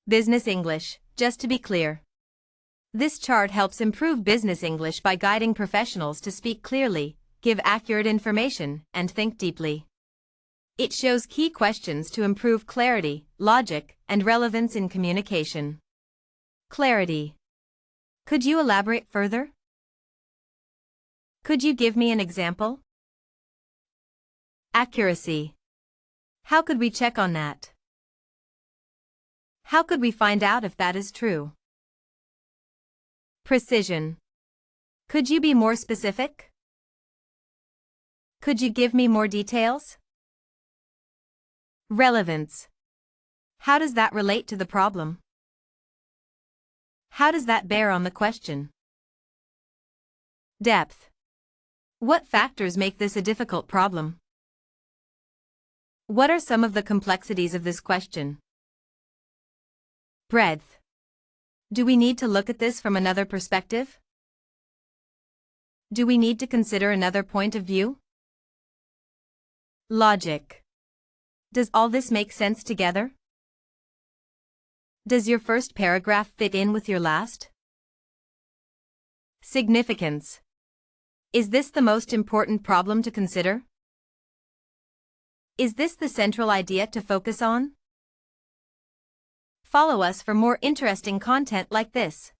Business English, just to be clear. This chart helps improve business English by guiding professionals to speak clearly, give accurate information, and think deeply. It shows key questions to improve clarity, logic, and relevance in communication. Clarity. Could you elaborate further? Could you give me an example? Accuracy. How could we check on that? How could we find out if that is true? Precision. Could you be more specific? Could you give me more details? Relevance. How does that relate to the problem? How does that bear on the question? Depth. What factors make this a difficult problem? What are some of the complexities of this question? Breadth. Do we need to look at this from another perspective? Do we need to consider another point of view? Logic. Does all this make sense together? Does your first paragraph fit in with your last? Significance. Is this the most important problem to consider? Is this the central idea to focus on? Follow us for more interesting content like this.